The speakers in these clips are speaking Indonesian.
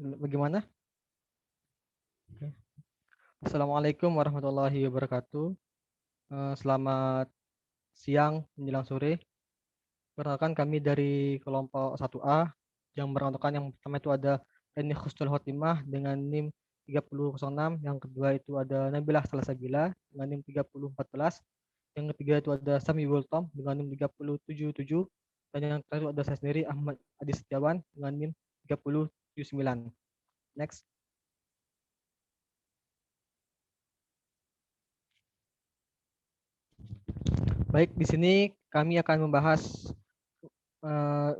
Bagaimana? Oke. Assalamualaikum warahmatullahi wabarakatuh. Selamat siang menjelang sore. Perkenalkan kami dari kelompok 1A yang beranggotakan yang pertama itu ada Reni Khusnul Khotimah dengan NIM 3006, yang kedua itu ada Nabilah Salsabila dengan NIM 3014, yang ketiga itu ada Sami Wultom dengan NIM 3077, dan yang terakhir itu ada saya sendiri Ahmad Adi Setiawan dengan NIM 3079. Next. Baik, di sini kami akan membahas eh,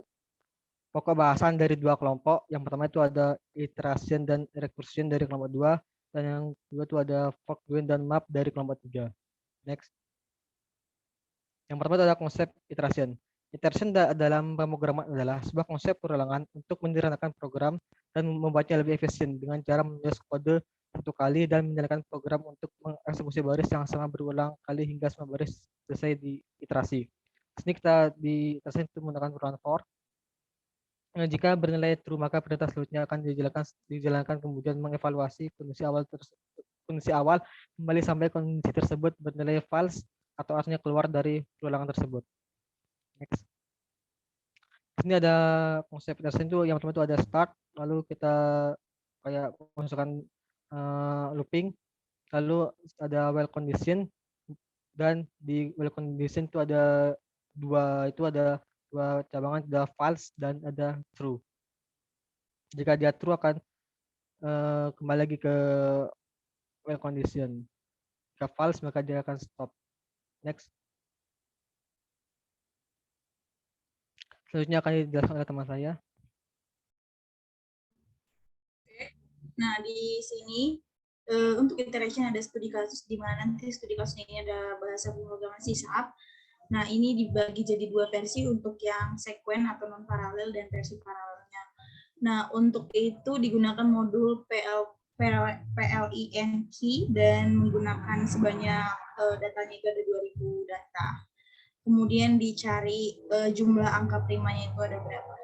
pokok bahasan dari dua kelompok. Yang pertama itu ada iteration dan recursion dari kelompok 2, dan yang kedua itu ada fork join dan map dari kelompok 3. Next. Yang pertama itu ada konsep iteration. Iteration dalam pemrograman adalah sebuah konsep perulangan untuk menyederhanakan program dan membuatnya lebih efisien dengan cara menulis kode satu kali dan menjalankan program untuk mengeksekusi baris yang sama berulang kali hingga semua baris selesai di iterasi. Di sini kita di iterasi itu menggunakan perulangan for. Jika bernilai true, maka perintah selanjutnya akan dijalankan kemudian mengevaluasi kondisi awal kembali sampai kondisi tersebut bernilai false atau artinya keluar dari perulangan tersebut. Next. Ini ada konsep dasar itu, yang pertama itu ada start, lalu kita kayak masukkan looping, lalu ada while condition, dan di while condition itu ada dua cabangan, ada false dan ada true. Jika dia true akan kembali lagi ke while condition. Jika false maka dia akan stop. Next. Selanjutnya akan dijelaskan oleh teman saya. Nah, di sini untuk iteration ada studi kasus, di mana nanti studi kasus ini ada bahasa pemrograman C#. Nah, ini dibagi jadi dua versi untuk yang sekuen atau non paralel dan versi paralelnya. Nah, untuk itu digunakan modul PLIN key dan menggunakan sebanyak datanya itu ada 2000 data. Kemudian dicari jumlah angka primanya itu ada berapa.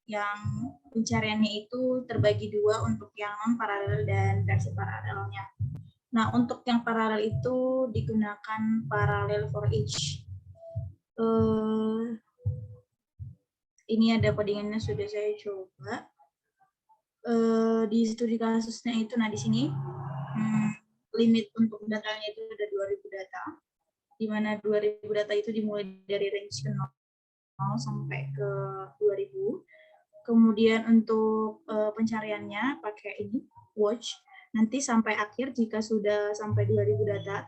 Yang pencariannya itu terbagi dua untuk yang non paralel dan versi paralelnya. Nah, untuk yang paralel itu digunakan paralel for each. Ini ada codingannya sudah saya coba. Di studi kasusnya itu, nah di sini limit untuk datanya itu ada 2000 data, di mana 2000 data itu dimulai dari range 0 sampai ke 2000. Kemudian untuk pencariannya pakai ini watch. Nanti sampai akhir jika sudah sampai 2000 data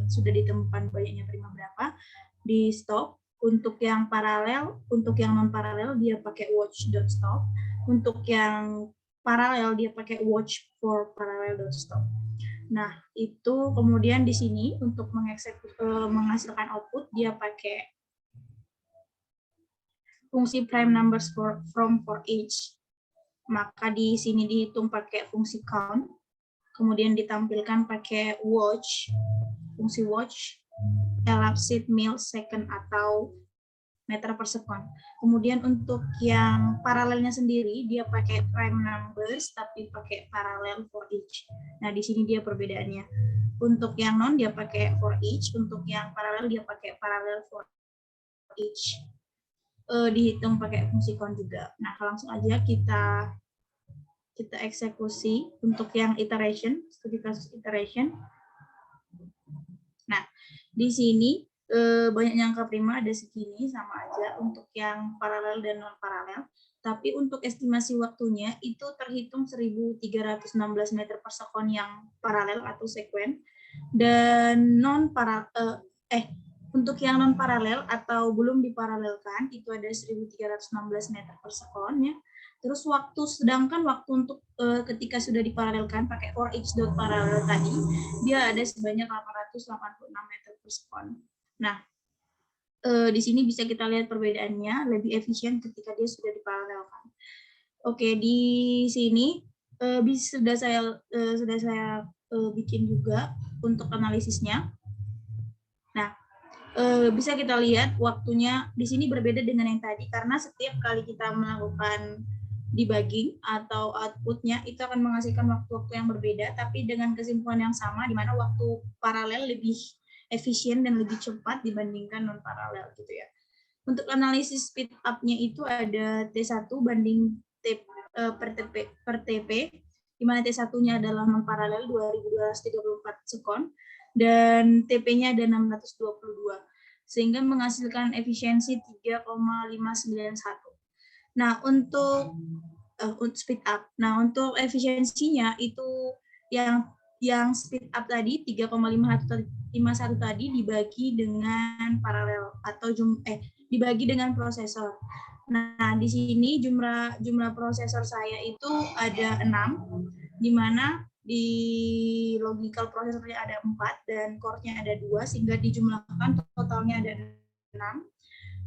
sudah ditemukan banyaknya prima berapa, di stop. Untuk yang paralel, untuk yang non paralel dia pakai watch.stop. Untuk yang paralel dia pakai watch for parallel.stop. Nah, itu kemudian di sini untuk menghasilkan output dia pakai fungsi prime numbers from for each. Maka di sini dihitung pakai fungsi count, kemudian ditampilkan pakai watch, fungsi watch, elapsed millisecond atau meter per second. Kemudian untuk yang paralelnya sendiri dia pakai prime numbers tapi pakai parallel for each. Nah, di sini dia perbedaannya. Untuk yang non dia pakai for each, untuk yang paralel dia pakai parallel for each. Dihitung pakai fungsi count juga. Nah, langsung aja kita eksekusi untuk yang iteration, studi kasus iteration. Nah, di sini banyaknya angka prima ada segini, sama aja untuk yang paralel dan non paralel. Tapi untuk estimasi waktunya itu terhitung 1316 meter per second yang paralel atau sekuen, dan untuk yang non paralel atau belum diparalelkan itu ada 1316 meter per second ya. Terus sedangkan waktu untuk ketika sudah diparalelkan pakai for each dot paralel tadi, dia ada sebanyak 886 meter per second. Nah, di sini bisa kita lihat perbedaannya, lebih efisien ketika dia sudah diparalelkan. Oke, di sini sudah saya bikin juga untuk analisisnya. Nah, bisa kita lihat waktunya di sini berbeda dengan yang tadi karena setiap kali kita melakukan debugging atau outputnya itu akan menghasilkan waktu-waktu yang berbeda, tapi dengan kesimpulan yang sama, di mana waktu paralel lebih efisien dan lebih cepat dibandingkan non paralel gitu ya. Untuk analisis speed up-nya itu ada T1 banding per TP, di mana T1-nya adalah non paralel 2234 sekon dan TP-nya ada 622, sehingga menghasilkan efisiensi 3,591. Nah, untuk speed up. Nah, untuk efisiensinya itu yang speed up tadi 3,51 tadi dibagi dengan paralel atau dibagi dengan prosesor. Nah, di sini jumlah prosesor saya itu ada 6, di mana di logical prosesornya ada 4 dan core-nya ada 2, sehingga dijumlahkan totalnya ada 6.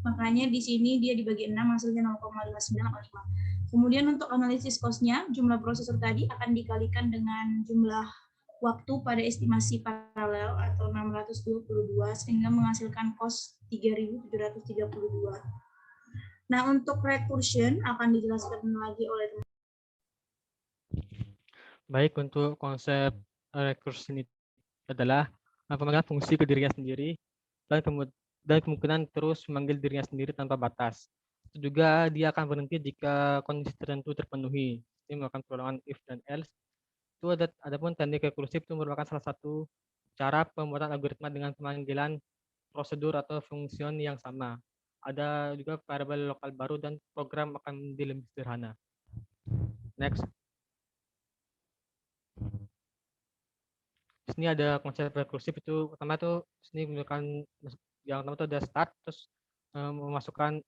Makanya di sini dia dibagi 6 hasilnya 0,5985. Kemudian untuk analisis cost-nya, jumlah prosesor tadi akan dikalikan dengan jumlah waktu pada estimasi paralel atau 622 sehingga menghasilkan cost 3.732. Nah, untuk recursion akan dijelaskan lagi oleh teman. Baik, untuk konsep recursion itu adalah pemanggilan fungsi ke dirinya sendiri dan kemungkinan terus memanggil dirinya sendiri tanpa batas. Itu juga dia akan berhenti jika kondisi tertentu terpenuhi. Ini melakukan perulangan if dan else. Itu adapun teknik rekursif itu merupakan salah satu cara pembuatan algoritma dengan pemanggilan prosedur atau fungsion yang sama. Ada juga variabel lokal baru dan program akan menjadi lebih sederhana. Next. Sini ada konsep rekursif itu pertama tuh sini menggunakan yang pertama itu ada start, terus memasukkan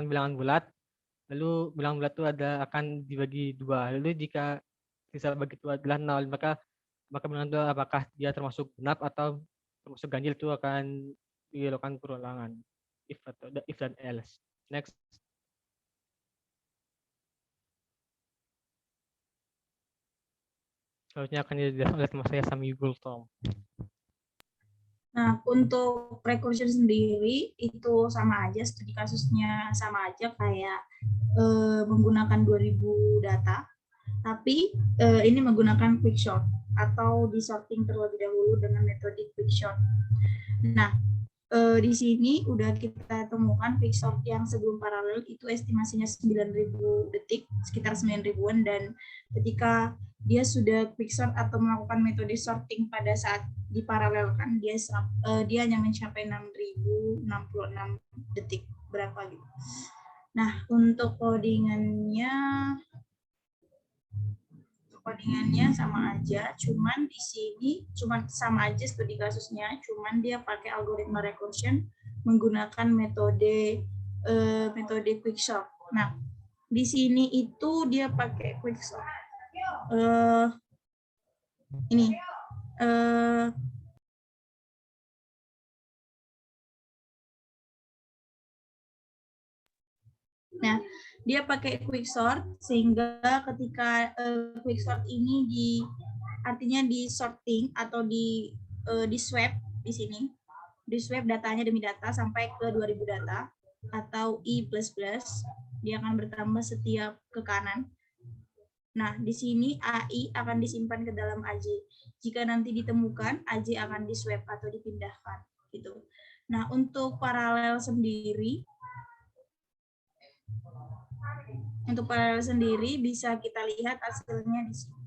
bilangan bulat, lalu bilangan bulat itu akan dibagi 2. Lalu jika bisa bagi itu adalah 0, maka bilangan itu apakah dia termasuk genap atau termasuk ganjil itu akan dilakukan perulangan if dan else. Next. Selanjutnya akan dijelaskan oleh teman saya Sami Gultom. Nah, untuk recursion sendiri itu sama aja, studi kasusnya sama aja kayak menggunakan 2000 data, tapi ini menggunakan quicksort atau disorting terlebih dahulu dengan metode quicksort. Nah, di sini udah kita temukan quicksort yang sebelum paralel itu estimasinya 9.000 detik, sekitar 9.000-an, dan ketika dia sudah quicksort atau melakukan metode sorting pada saat diparalelkan, dia hanya mencapai 6.066 detik berapa gitu. Nah, untuk codingannya sama aja, cuman di sini sama aja studi kasusnya, cuman dia pakai algoritma recursion menggunakan metode quicksort. Nah, di sini itu dia pakai quicksort. Nah, dia pakai quicksort sehingga ketika quicksort ini artinya di sorting atau di swap di sini, di swap datanya demi data sampai ke 2000 data atau I++, dia akan bertambah setiap ke kanan. Nah, di sini AI akan disimpan ke dalam AJ. Jika nanti ditemukan, AJ akan di swap atau dipindahkan gitu. Nah, untuk paralel sendiri bisa kita lihat hasilnya di sini.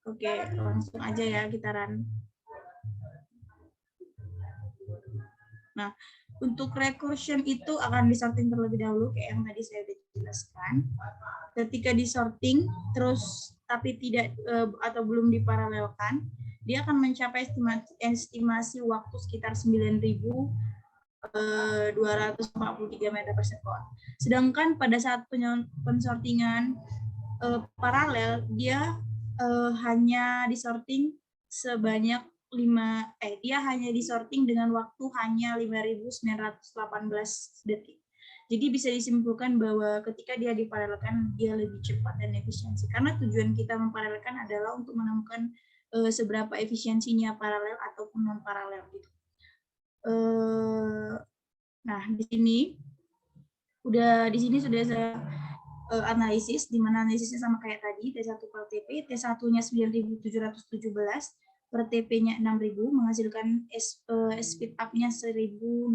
Oke, langsung aja ya kita run. Nah, untuk recursion itu akan disorting terlebih dahulu kayak yang tadi saya sudah jelaskan. Ketika disorting terus tapi tidak atau belum diparalelkan, dia akan mencapai estimasi waktu sekitar 9.243 meter per sekon. Sedangkan pada saat pensortingan paralel, dia hanya disorting sebanyak dia hanya disorting dengan waktu hanya 5.918 detik. Jadi bisa disimpulkan bahwa ketika dia diparalelkan, dia lebih cepat dan efisiensi. Karena tujuan kita memparalelkan adalah untuk menemukan seberapa efisiensinya paralel ataupun non paralel gitu. Nah, di sini sudah saya analisis, di mana analisisnya sama kayak tadi, T1 per TP, T1-nya 9.717, per TP-nya 6.000, menghasilkan speed up-nya 1,602.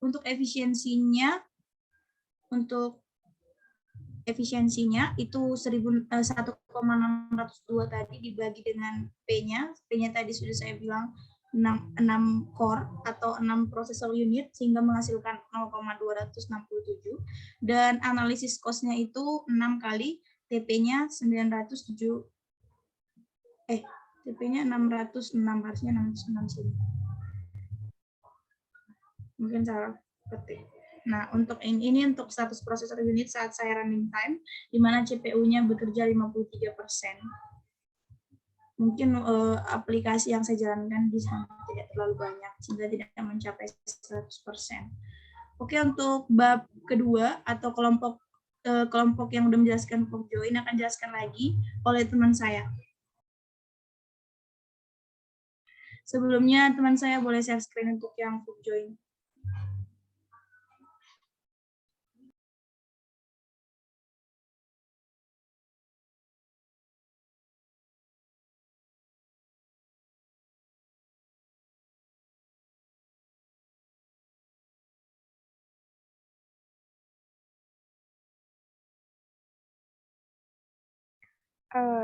Untuk efisiensinya itu 1,602 tadi dibagi dengan P-nya. P-nya tadi sudah saya bilang 6 core atau 6 prosesor unit sehingga menghasilkan 0,267 dan analisis cost-nya itu 6 kali TP-nya 907 TP-nya 606, harusnya 606 sini. Mungkin salah ketik. Nah, untuk ini untuk status prosesor unit saat saya running time, di mana CPU-nya bekerja 53%. Mungkin aplikasi yang saya jalankan di sana tidak terlalu banyak, sehingga tidak mencapai 100%. Oke, untuk bab kedua atau kelompok yang sudah menjelaskan fork join akan dijelaskan lagi oleh teman saya. Sebelumnya, teman saya boleh share screen untuk yang fork join.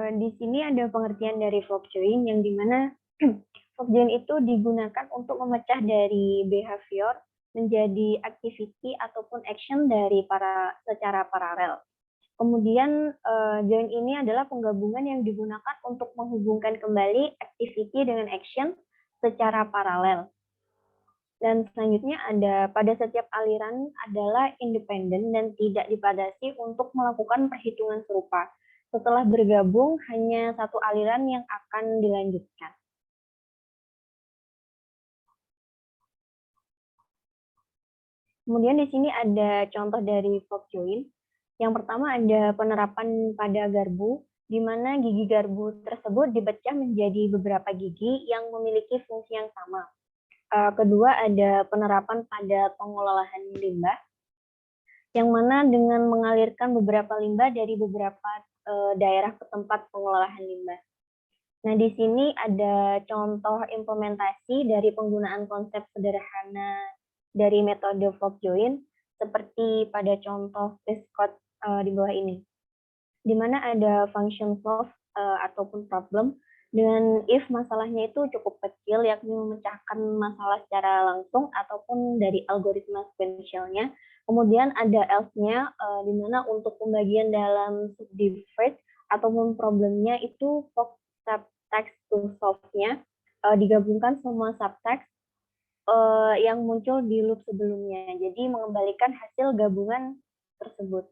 Di sini ada pengertian dari fork join yang dimana fork join itu digunakan untuk memecah dari behavior menjadi activity ataupun action secara paralel. Kemudian join ini adalah penggabungan yang digunakan untuk menghubungkan kembali activity dengan action secara paralel. Dan selanjutnya ada pada setiap aliran adalah independen dan tidak dibatasi untuk melakukan perhitungan serupa. Setelah bergabung, hanya satu aliran yang akan dilanjutkan. Kemudian di sini ada contoh dari fork join. Yang pertama ada penerapan pada garbu, di mana gigi garbu tersebut dipecah menjadi beberapa gigi yang memiliki fungsi yang sama. Kedua ada penerapan pada pengolahan limbah, yang mana dengan mengalirkan beberapa limbah dari beberapa daerah ke tempat pengolahan limbah. Nah, di sini ada contoh implementasi dari penggunaan konsep sederhana dari metode fork join, seperti pada contoh case code di bawah ini, di mana ada function solve ataupun problem dengan if masalahnya itu cukup kecil, yakni memecahkan masalah secara langsung ataupun dari algoritma sequentialnya. Kemudian ada else-nya, di mana untuk pembagian dalam subdivide ataupun problemnya itu fork subtext to solve-nya digabungkan semua subtext yang muncul di loop sebelumnya. Jadi mengembalikan hasil gabungan tersebut.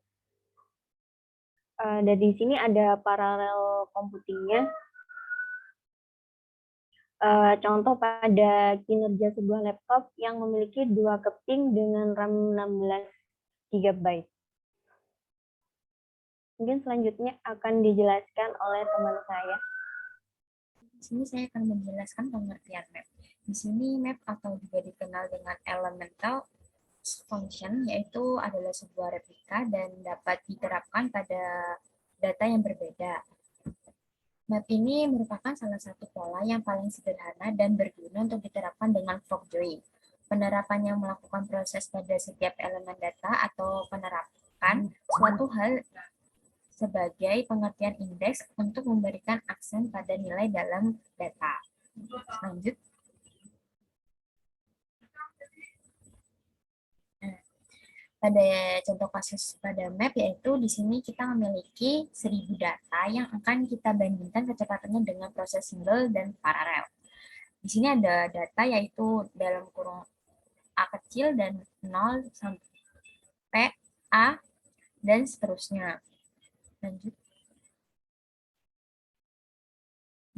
Dan di sini ada paralel computing-nya. Contoh pada kinerja sebuah laptop yang memiliki 2 keping dengan RAM 16 GB. Mungkin selanjutnya akan dijelaskan oleh teman saya. Di sini saya akan menjelaskan pengertian map. Di sini map atau juga dikenal dengan elemental function, yaitu adalah sebuah replika dan dapat diterapkan pada data yang berbeda. Map ini merupakan salah satu pola yang paling sederhana dan berguna untuk diterapkan dengan fork join. Penerapan yang melakukan proses pada setiap elemen data atau penerapan suatu hal sebagai pengertian indeks untuk memberikan aksen pada nilai dalam data. Lanjut. Pada contoh kasus pada map, yaitu di sini kita memiliki 1000 data yang akan kita bandingkan kecepatannya dengan proses single dan paralel. Di sini ada data yaitu dalam kurung A kecil dan 0 sampai A dan seterusnya. Lanjut.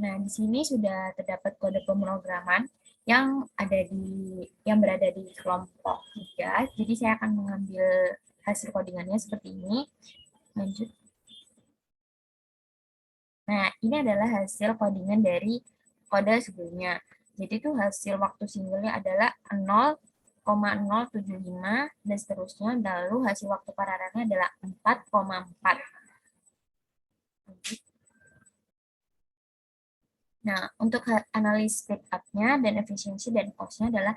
Nah, di sini sudah terdapat kode pemrograman yang berada di kelompok 3. Jadi saya akan mengambil hasil codingannya seperti ini. Lanjut. Nah, ini adalah hasil codingan dari kode sebelumnya. Jadi itu hasil waktu singlenya adalah 0,075 dan seterusnya. Lalu hasil waktu paralelnya adalah 4,4. Nah, untuk analis speed up-nya dan efisiensi dan cost-nya adalah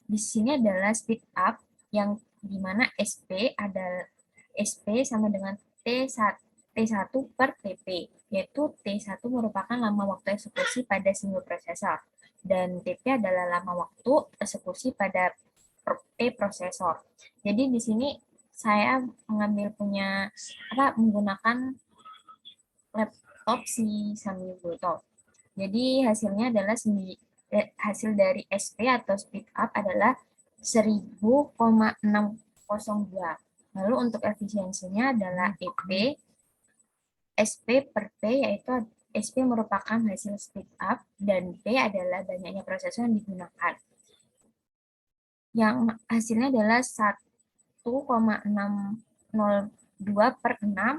di sini adalah speed up yang dimana SP sama dengan T1 per TP, yaitu T1 merupakan lama waktu eksekusi pada single prosesor dan TP adalah lama waktu eksekusi pada P prosesor. Jadi di sini saya menggunakan laptop si Samyup Bulto. Jadi hasilnya adalah hasil dari SP atau speed up adalah 1000,602. Lalu untuk efisiensinya adalah EP SP per P, yaitu SP merupakan hasil speed up dan P adalah banyaknya prosesor yang digunakan. Yang hasilnya adalah 1,602 per 6,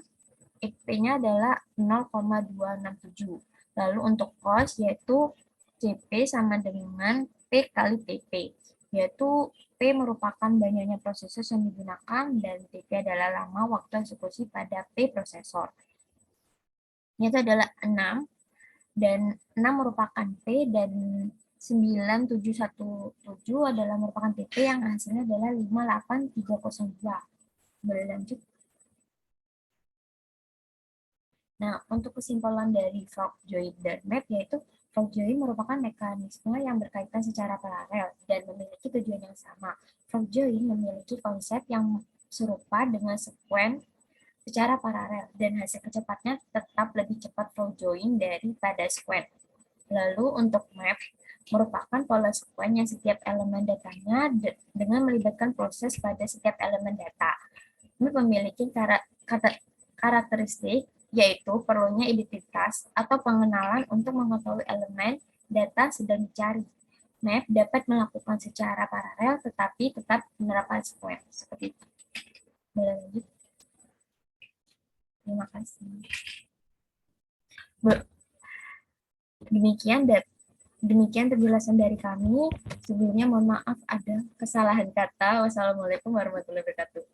EP-nya adalah 0,267. Lalu untuk cost yaitu CP sama dengan P kali TP, yaitu P merupakan banyaknya prosesor yang digunakan dan TP adalah lama waktu eksekusi pada P prosesor. Yaitu adalah 6, dan 6 merupakan P dan 9717 adalah merupakan TP yang hasilnya adalah 58302. Boleh lanjut? Nah, untuk kesimpulan dari Frog-Join dan Map, yaitu Frog-Join merupakan mekanisme yang berkaitan secara paralel dan memiliki tujuan yang sama. Frog-Join memiliki konsep yang serupa dengan sekuen secara paralel, dan hasil kecepatnya tetap lebih cepat Frog-Join daripada sekuen. Lalu untuk Map, merupakan pola sekuen yang setiap elemen datanya dengan melibatkan proses pada setiap elemen data. Map memiliki karakteristik yaitu perlunya identitas atau pengenalan untuk mengetahui elemen data sedang dicari. Map dapat melakukan secara paralel tetapi tetap menerapkan sekuen. Seperti itu. Boleh lanjut? Terima kasih. Demikian penjelasan dari kami. Sebelumnya mohon maaf ada kesalahan kata. Wassalamualaikum warahmatullahi wabarakatuh.